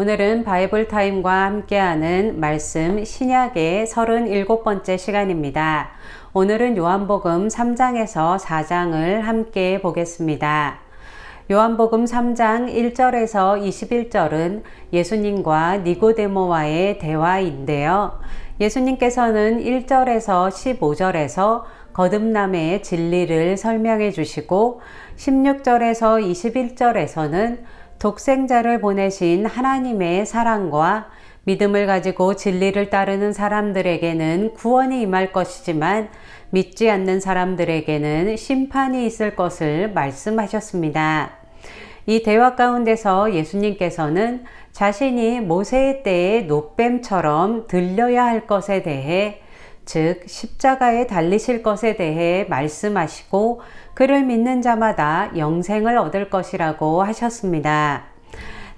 오늘은 바이블 타임과 함께하는 말씀 신약의 37번째 시간입니다. 오늘은 요한복음 3장에서 4장을 함께 보겠습니다. 요한복음 3장 1절에서 21절은 예수님과 니고데모와의 대화인데요. 예수님께서는 1절에서 15절에서 거듭남의 진리를 설명해 주시고 16절에서 21절에서는 독생자를 보내신 하나님의 사랑과 믿음을 가지고 진리를 따르는 사람들에게는 구원이 임할 것이지만 믿지 않는 사람들에게는 심판이 있을 것을 말씀하셨습니다. 이 대화 가운데서 예수님께서는 자신이 모세의 때의 노뱀처럼 들려야 할 것에 대해, 즉 십자가에 달리실 것에 대해 말씀하시고 그를 믿는 자마다 영생을 얻을 것이라고 하셨습니다.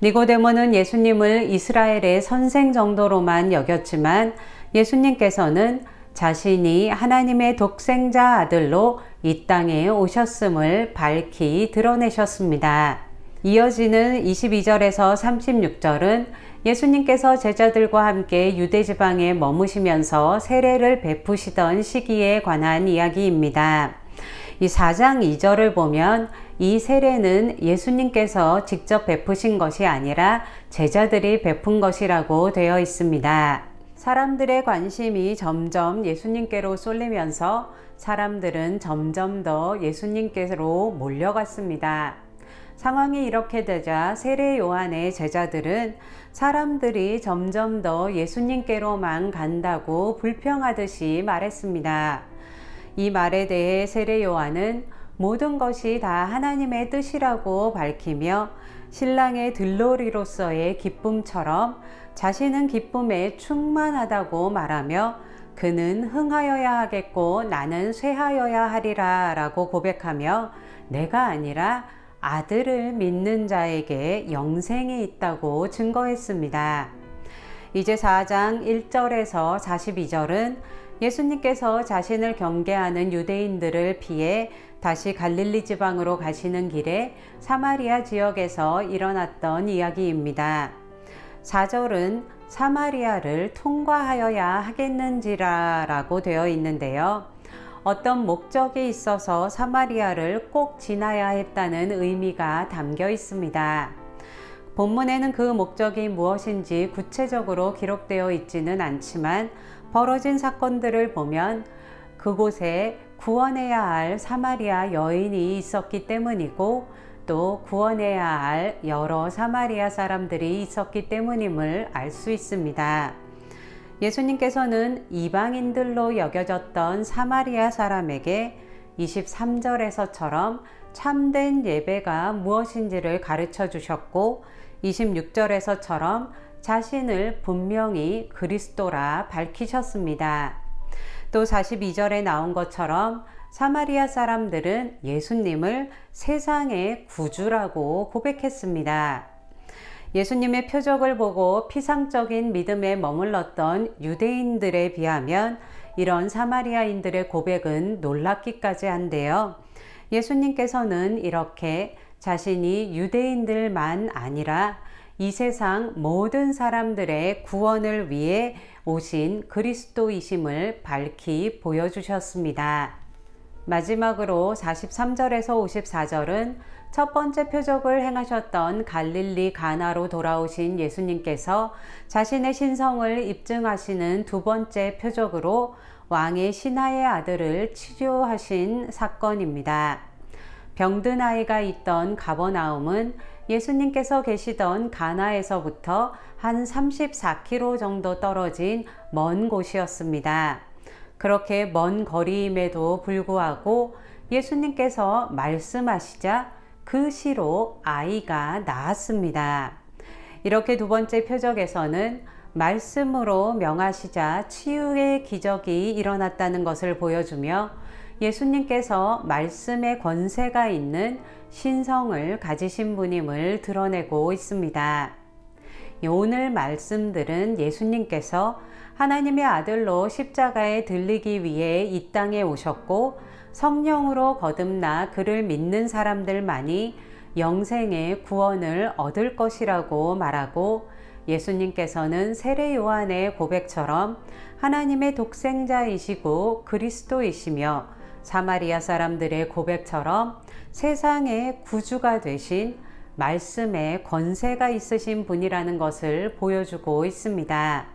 니고데모는 예수님을 이스라엘의 선생 정도로만 여겼지만 예수님께서는 자신이 하나님의 독생자 아들로 이 땅에 오셨음을 밝히 드러내셨습니다. 이어지는 22절에서 36절은 예수님께서 제자들과 함께 유대 지방에 머무시면서 세례를 베푸시던 시기에 관한 이야기입니다. 이 4장 2절을 보면 이 세례는 예수님께서 직접 베푸신 것이 아니라 제자들이 베푼 것이라고 되어 있습니다. 사람들의 관심이 점점 예수님께로 쏠리면서 사람들은 점점 더 예수님께로 몰려갔습니다. 상황이 이렇게 되자 세례 요한의 제자들은 사람들이 점점 더 예수님께로만 간다고 불평하듯이 말했습니다. 이 말에 대해 세례 요한은 모든 것이 다 하나님의 뜻이라고 밝히며 신랑의 들러리로서의 기쁨처럼 자신은 기쁨에 충만하다고 말하며 그는 흥하여야 하겠고 나는 쇠하여야 하리라 라고 고백하며 내가 아니라 아들을 믿는 자에게 영생이 있다고 증거했습니다. 이제 4장 1절에서 42절은 예수님께서 자신을 경계하는 유대인들을 피해 다시 갈릴리 지방으로 가시는 길에 사마리아 지역에서 일어났던 이야기입니다. 4절은 사마리아를 통과하여야 하겠는지라 라고 되어 있는데요. 어떤 목적이 있어서 사마리아를 꼭 지나야 했다는 의미가 담겨 있습니다. 본문에는 그 목적이 무엇인지 구체적으로 기록되어 있지는 않지만 벌어진 사건들을 보면 그곳에 구원해야 할 사마리아 여인이 있었기 때문이고 또 구원해야 할 여러 사마리아 사람들이 있었기 때문임을 알 수 있습니다. 예수님께서는 이방인들로 여겨졌던 사마리아 사람에게 23절에서처럼 참된 예배가 무엇인지를 가르쳐 주셨고 26절에서처럼 자신을 분명히 그리스도라 밝히셨습니다. 또 42절에 나온 것처럼 사마리아 사람들은 예수님을 세상의 구주라고 고백했습니다. 예수님의 표적을 보고 피상적인 믿음에 머물렀던 유대인들에 비하면 이런 사마리아인들의 고백은 놀랍기까지 한데요. 예수님께서는 이렇게 자신이 유대인들만 아니라 이 세상 모든 사람들의 구원을 위해 오신 그리스도이심을 밝히 보여주셨습니다. 마지막으로 43절에서 54절은 첫 번째 표적을 행하셨던 갈릴리 가나로 돌아오신 예수님께서 자신의 신성을 입증하시는 두 번째 표적으로 왕의 신하의 아들을 치료하신 사건입니다. 병든 아이가 있던 가버나움은 예수님께서 계시던 가나에서부터 한 34km 정도 떨어진 먼 곳이었습니다. 그렇게 먼 거리임에도 불구하고 예수님께서 말씀하시자 그 시로 아이가 나았습니다. 이렇게 두 번째 표적에서는 말씀으로 명하시자 치유의 기적이 일어났다는 것을 보여주며 예수님께서 말씀의 권세가 있는 신성을 가지신 분임을 드러내고 있습니다. 오늘 말씀들은 예수님께서 하나님의 아들로 십자가에 들리기 위해 이 땅에 오셨고 성령으로 거듭나 그를 믿는 사람들만이 영생의 구원을 얻을 것이라고 말하고 예수님께서는 세례 요한의 고백처럼 하나님의 독생자이시고 그리스도이시며 사마리아 사람들의 고백처럼 세상의 구주가 되신 말씀의 권세가 있으신 분이라는 것을 보여주고 있습니다.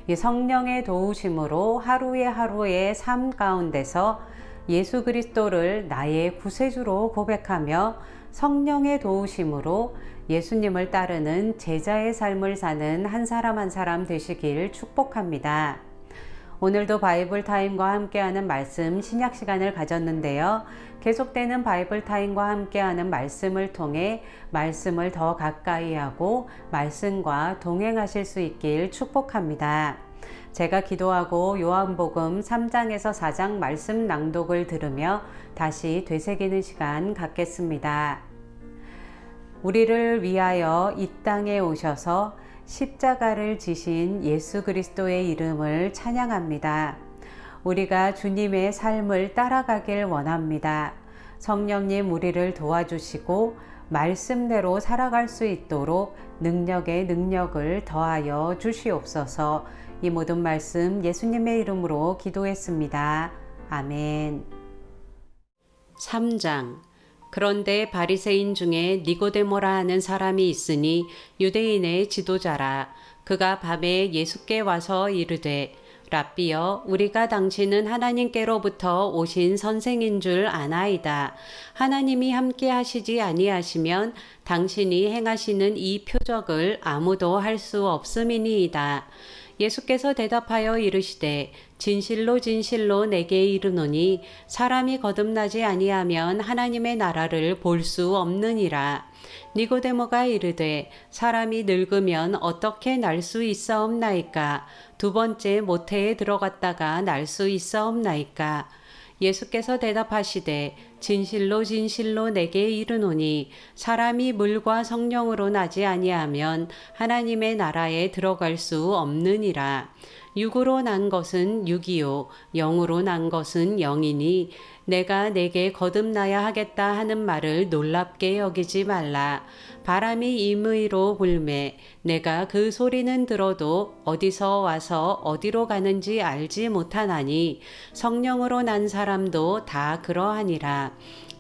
이 성령의 도우심으로 하루의 삶 가운데서 예수 그리스도를 나의 구세주로 고백하며 성령의 도우심으로 예수님을 따르는 제자의 삶을 사는 한 사람 한 사람 되시길 축복합니다. 오늘도 바이블 타임과 함께하는 말씀 신약 시간을 가졌는데요. 계속되는 바이블 타임과 함께하는 말씀을 통해 말씀을 더 가까이 하고 말씀과 동행하실 수 있길 축복합니다. 제가 기도하고 요한복음 3장에서 4장 말씀 낭독을 들으며 다시 되새기는 시간 갖겠습니다. 우리를 위하여 이 땅에 오셔서 십자가를 지신 예수 그리스도의 이름을 찬양합니다. 우리가 주님의 삶을 따라가길 원합니다. 성령님 우리를 도와주시고 말씀대로 살아갈 수 있도록 능력에 능력을 더하여 주시옵소서. 이 모든 말씀 예수님의 이름으로 기도했습니다. 아멘. 3장. 그런데 바리새인 중에 니고데모라 하는 사람이 있으니 유대인의 지도자라. 그가 밤에 예수께 와서 이르되 랍비여, 우리가 당신은 하나님께로부터 오신 선생인 줄 아나이다. 하나님이 함께 하시지 아니하시면 당신이 행하시는 이 표적을 아무도 할 수 없음이니이다. 예수께서 대답하여 이르시되 진실로 진실로 내게 이르노니 사람이 거듭나지 아니하면 하나님의 나라를 볼 수 없느니라. 니고데모가 이르되 사람이 늙으면 어떻게 날 수 있사옵나이까? 두 번째 모태에 들어갔다가 날 수 있사옵나이까? 예수께서 대답하시되 진실로 진실로 내게 이르노니 사람이 물과 성령으로 나지 아니하면 하나님의 나라에 들어갈 수 없느니라. 육으로 난 것은 육이요 영으로 난 것은 영이니 내가 내게 거듭나야 하겠다 하는 말을 놀랍게 여기지 말라. 바람이 임의로 불매 내가 그 소리는 들어도 어디서 와서 어디로 가는지 알지 못하나니 성령으로 난 사람도 다 그러하니라.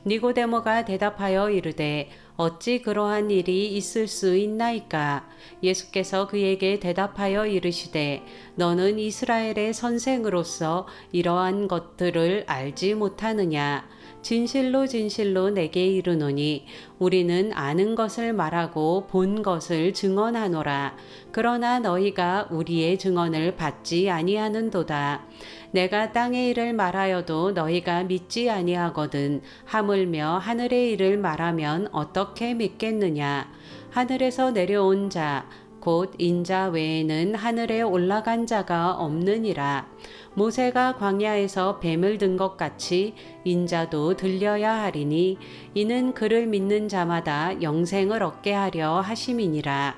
니고데모가 대답하여 이르되 어찌 그러한 일이 있을 수 있나이까? 예수께서 그에게 대답하여 이르시되 너는 이스라엘의 선생으로서 이러한 것들을 알지 못하느냐? 진실로 진실로 내게 이르노니 우리는 아는 것을 말하고 본 것을 증언하노라. 그러나 너희가 우리의 증언을 받지 아니하는도다. 내가 땅의 일을 말하여도 너희가 믿지 아니하거든 하물며 하늘의 일을 말하면 어떻게 믿겠느냐? 하늘에서 내려온 자 곧 인자 외에는 하늘에 올라간 자가 없느니라. 모세가 광야에서 뱀을 든 것 같이 인자도 들려야 하리니 이는 그를 믿는 자마다 영생을 얻게 하려 하심이니라.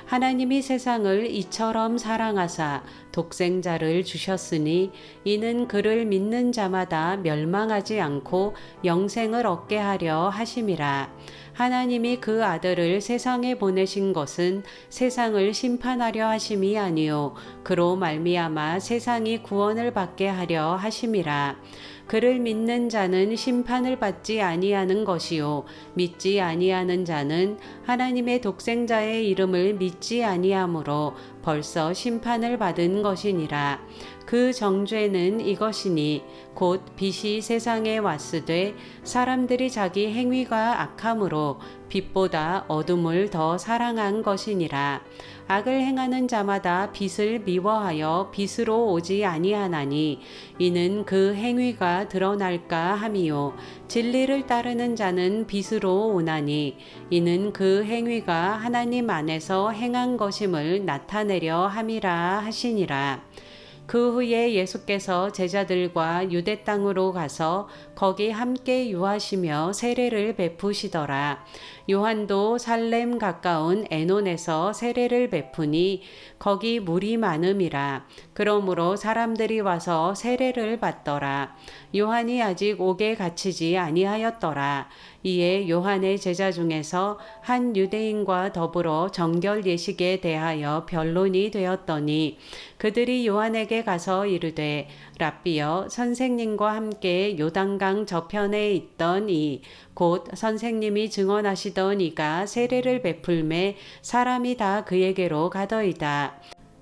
하나님이 세상을 이처럼 사랑하사 독생자를 주셨으니 이는 그를 믿는 자마다 멸망하지 않고 영생을 얻게 하려 하심이라. 하나님이 그 아들을 세상에 보내신 것은 세상을 심판하려 하심이 아니요 그로 말미암아 세상이 구원을 받게 하려 하심이라. 그를 믿는 자는 심판을 받지 아니하는 것이요 믿지 아니하는 자는 하나님의 독생자의 이름을 믿지 아니하므로 벌써 심판을 받은 것이니라. 그 정죄는 이것이니 곧 빛이 세상에 왔으되 사람들이 자기 행위가 악함으로 빛보다 어둠을 더 사랑한 것이니라. 악을 행하는 자마다 빛을 미워하여 빛으로 오지 아니하나니 이는 그 행위가 드러날까 함이요 진리를 따르는 자는 빛으로 오나니 이는 그 행위가 하나님 안에서 행한 것임을 나타내려 함이라 하시니라. 그 후에 예수께서 제자들과 유대 땅으로 가서 거기 함께 유하시며 세례를 베푸시더라. 요한도 살렘 가까운 에논에서 세례를 베푸니 거기 물이 많음이라. 그러므로 사람들이 와서 세례를 받더라. 요한이 아직 옥에 갇히지 아니하였더라. 이에 요한의 제자 중에서 한 유대인과 더불어 정결 예식에 대하여 변론이 되었더니 그들이 요한에게 가서 이르되 랍비여, 선생님과 함께 요단강 저편에 있던 이 곧 선생님이 증언하시던 이가 세례를 베풀매 사람이 다 그에게로 가더이다.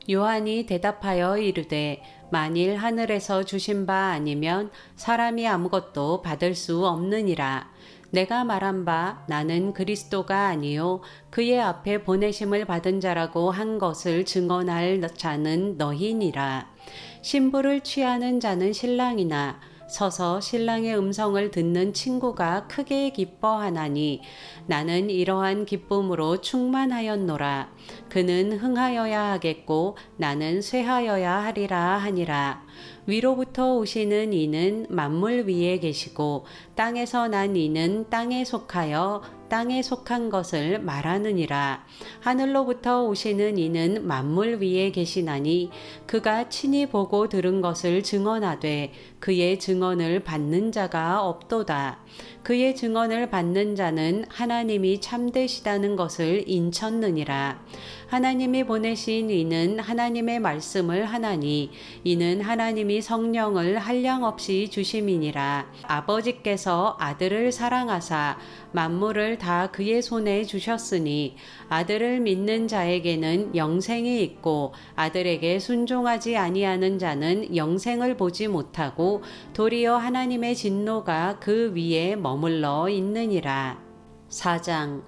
요한이 대답하여 이르되 만일 하늘에서 주신 바 아니면 사람이 아무것도 받을 수 없느니라. 내가 말한 바 나는 그리스도가 아니요 그의 앞에 보내심을 받은 자라고 한 것을 증언할 자는 너희니라. 신부를 취하는 자는 신랑이나 서서 신랑의 음성을 듣는 친구가 크게 기뻐하나니 나는 이러한 기쁨으로 충만하였노라. 그는 흥하여야 하겠고 나는 쇠하여야 하리라 하니라. 위로부터 오시는 이는 만물 위에 계시고 땅에서 난 이는 땅에 속하여 땅에 속한 것을 말하느니라. 하늘로부터 오시는 이는 만물 위에 계시나니 그가 친히 보고 들은 것을 증언하되 그의 증언을 받는 자가 없도다. 그의 증언을 받는 자는 하나님이 참되시다는 것을 인쳤느니라. 하나님이 보내신 이는 하나님의 말씀을 하나니 이는 하나님이 성령을 한량없이 주심이니라. 아버지께서 아들을 사랑하사 만물을 다 그의 손에 주셨으니 아들을 믿는 자에게는 영생이 있고 아들에게 순종하지 아니하는 자는 영생을 보지 못하고 도리어 하나님의 진노가 그 위에 머물러 있느니라. 4장.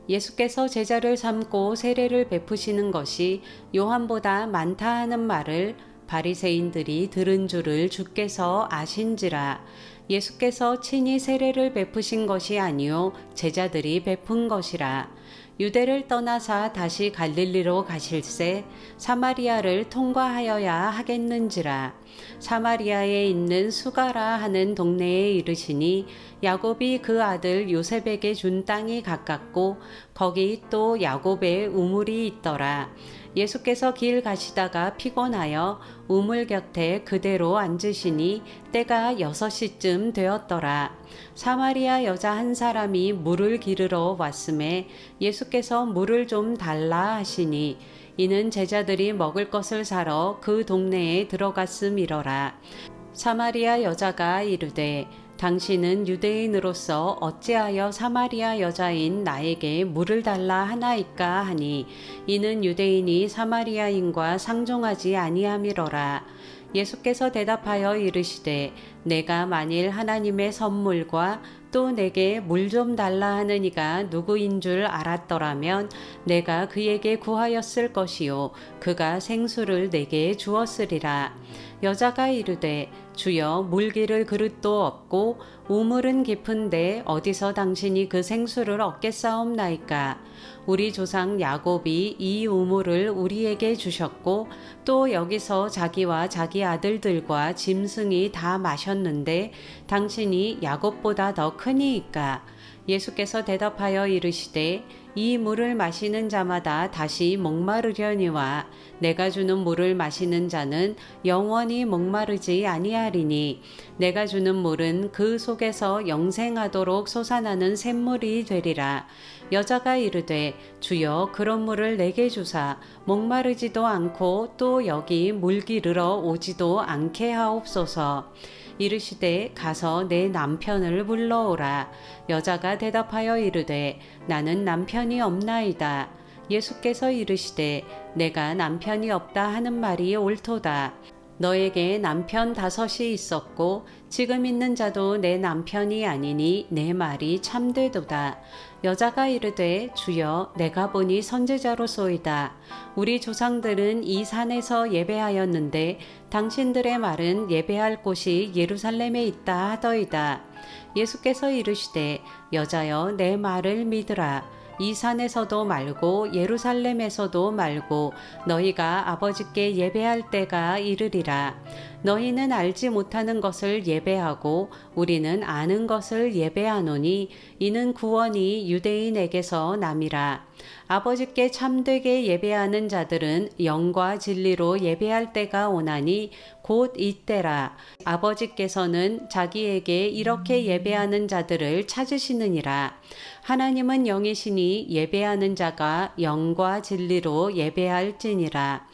예수께서 제자를 삼고 세례를 베푸시는 것이 요한보다 많다 하는 말을 바리새인들이 들은 줄을 주께서 아신지라. 예수께서 친히 세례를 베푸신 것이 아니요 제자들이 베푼 것이라. 유대를 떠나사 다시 갈릴리로 가실새 사마리아를 통과하여야 하겠는지라. 사마리아에 있는 수가라 하는 동네에 이르시니 야곱이 그 아들 요셉에게 준 땅이 가깝고 거기 또 야곱의 우물이 있더라. 예수께서 길 가시다가 피곤하여 우물 곁에 그대로 앉으시니 때가 6시쯤 되었더라. 사마리아 여자 한 사람이 물을 기르러 왔음에 예수께서 물을 좀 달라 하시니 이는 제자들이 먹을 것을 사러 그 동네에 들어갔음이러라. 사마리아 여자가 이르되 당신은 유대인으로서 어찌하여 사마리아 여자인 나에게 물을 달라 하나이까 하니 이는 유대인이 사마리아인과 상종하지 아니함이러라. 예수께서 대답하여 이르시되 내가 만일 하나님의 선물과 또 내게 물 좀 달라 하는 이가 누구인 줄 알았더라면 내가 그에게 구하였을 것이요 그가 생수를 내게 주었으리라. 여자가 이르되 주여 물기를 그릇도 없고 우물은 깊은데 어디서 당신이 그 생수를 얻겠사옵나이까. 우리 조상 야곱이 이 우물을 우리에게 주셨고 또 여기서 자기와 자기 아들들과 짐승이 다 마셨는데 당신이 야곱보다 더 크니이까. 예수께서 대답하여 이르시되 이 물을 마시는 자마다 다시 목마르려니와 내가 주는 물을 마시는 자는 영원히 목마르지 아니하리니 내가 주는 물은 그 속에서 영생하도록 솟아나는 샘물이 되리라. 여자가 이르되 주여 그런 물을 내게 주사 목마르지도 않고 또 여기 물 기르러 오지도 않게 하옵소서. 이르시되 가서 내 남편을 불러오라. 여자가 대답하여 이르되 나는 남편이 없나이다. 예수께서 이르시되 내가 남편이 없다 하는 말이 옳도다. 너에게 남편 5이 있었고 지금 있는 자도 내 남편이 아니니 내 말이 참되도다. 여자가 이르되 주여 내가 보니 선지자로소이다. 우리 조상들은 이 산에서 예배하였는데 당신들의 말은 예배할 곳이 예루살렘에 있다 하더이다. 예수께서 이르시되 여자여 내 말을 믿으라. 이 산에서도 말고 예루살렘에서도 말고 너희가 아버지께 예배할 때가 이르리라. 너희는 알지 못하는 것을 예배하고 우리는 아는 것을 예배하노니 이는 구원이 유대인에게서 남이라. 아버지께 참되게 예배하는 자들은 영과 진리로 예배할 때가 오나니 곧 이때라. 아버지께서는 자기에게 이렇게 예배하는 자들을 찾으시느니라. 하나님은 영이시니 예배하는 자가 영과 진리로 예배할지니라.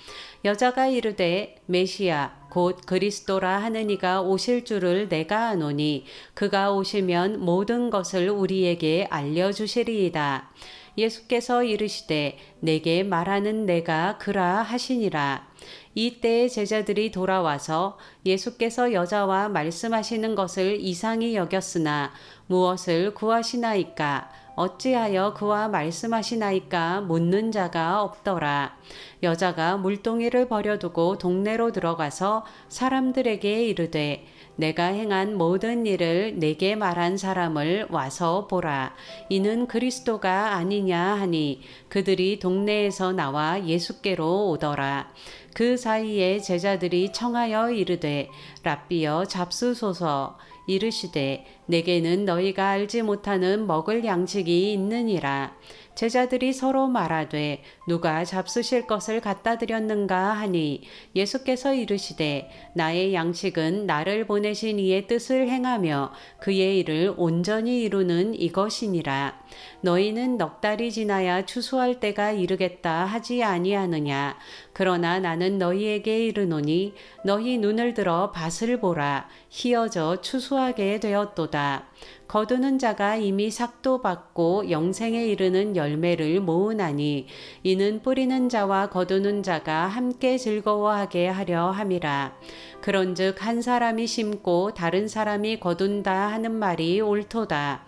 여자가 이르되 메시아 곧 그리스도라 하는 이가 오실 줄을 내가 아노니 그가 오시면 모든 것을 우리에게 알려주시리이다. 예수께서 이르시되 내게 말하는 내가 그라 하시니라. 이때에 제자들이 돌아와서 예수께서 여자와 말씀하시는 것을 이상히 여겼으나 무엇을 구하시나이까? 어찌하여 그와 말씀하시나이까? 묻는 자가 없더라. 여자가 물동이를 버려두고 동네로 들어가서 사람들에게 이르되 내가 행한 모든 일을 내게 말한 사람을 와서 보라. 이는 그리스도가 아니냐 하니 그들이 동네에서 나와 예수께로 오더라. 그 사이에 제자들이 청하여 이르되 랍비여 잡수소서. 이르시되 내게는 너희가 알지 못하는 먹을 양식이 있느니라. 제자들이 서로 말하되 누가 잡수실 것을 갖다 드렸는가 하니 예수께서 이르시되 나의 양식은 나를 보내신 이의 뜻을 행하며 그의 일을 온전히 이루는 이것이니라. 너희는 넉 달이 지나야 추수할 때가 이르겠다 하지 아니하느냐. 그러나 나는 너희에게 이르노니 너희 눈을 들어 밭을 보라. 희어져 추수하게 되었도다. 거두는 자가 이미 삭도 받고 영생에 이르는 열매를 모으나니 이는 뿌리는 자와 거두는 자가 함께 즐거워하게 하려 함이라. 그런즉 한 사람이 심고 다른 사람이 거둔다 하는 말이 옳도다.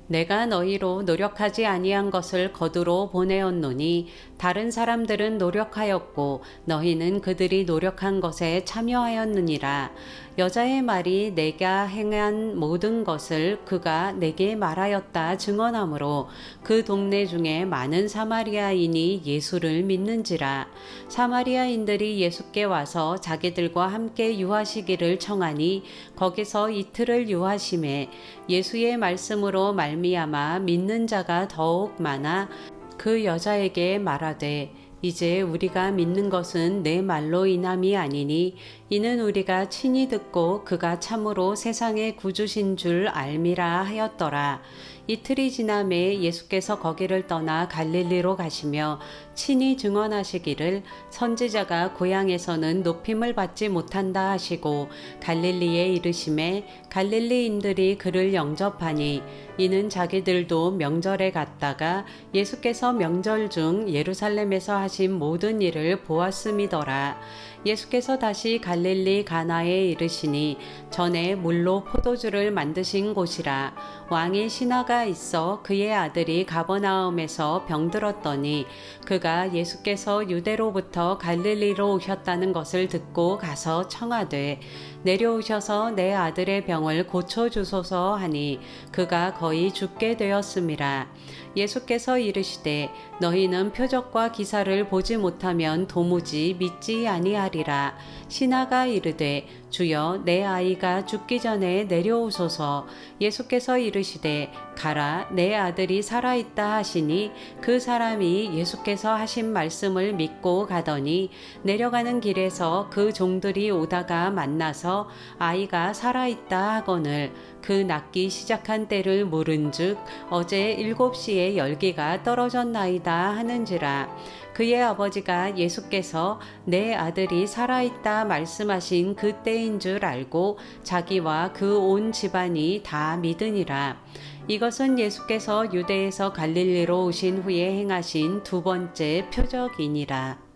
내가 너희로 노력하지 아니한 것을 거두러 보내었노니 다른 사람들은 노력하였고 너희는 그들이 노력한 것에 참여하였느니라. 여자의 말이 내가 행한 모든 것을 그가 내게 말하였다 증언하므로 그 동네 중에 많은 사마리아인이 예수를 믿는지라. 사마리아인들이 예수께 와서 자기들과 함께 유하시기를 청하니 거기서 이틀을 유하심에 예수의 말씀으로 말미암아 믿는 자가 더욱 많아 그 여자에게 말하되 이제 우리가 믿는 것은 내 말로 인함이 아니니 이는 우리가 친히 듣고 그가 참으로 세상의 구주신 줄 알미라 하였더라. 이틀이 지남에 예수께서 거기를 떠나 갈릴리로 가시며 친히 증언하시기를 선지자가 고향에서는 높임을 받지 못한다 하시고 갈릴리에 이르심에 갈릴리인들이 그를 영접하니 이는 자기들도 명절에 갔다가 예수께서 명절 중 예루살렘에서 하신 모든 일을 보았음이더라. 예수께서 다시 갈릴리 가나에 이르시니 전에 물로 포도주를 만드신 곳이라. 왕이 신하가 있어 그의 아들이 가버나움에서 병들었더니 그가 예수께서 유대로부터 갈릴리로 오셨다는 것을 듣고 가서 청하되 내려오셔서 내 아들의 병을 고쳐주소서 하니 그가 거의 죽게 되었음이라. 예수께서 이르시되 너희는 표적과 기사를 보지 못하면 도무지 믿지 아니하리라. 신하가 이르되 주여 내 아이가 죽기 전에 내려오소서. 예수께서 이르시되 가라 내 아들이 살아있다 하시니 그 사람이 예수께서 하신 말씀을 믿고 가더니 내려가는 길에서 그 종들이 오다가 만나서 아이가 살아있다 하거늘 그 낫기 시작한 때를 물은즉 어제 7시에 열기가 떨어졌나이다 하는지라. 그의 아버지가 예수께서 내 아들이 살아있다 말씀하신 그 때인 줄 알고 자기와 그 온 집안이 다 믿으니라. 이것은 예수께서 유대에서 갈릴리로 오신 후에 행하신 두 번째 표적이니라.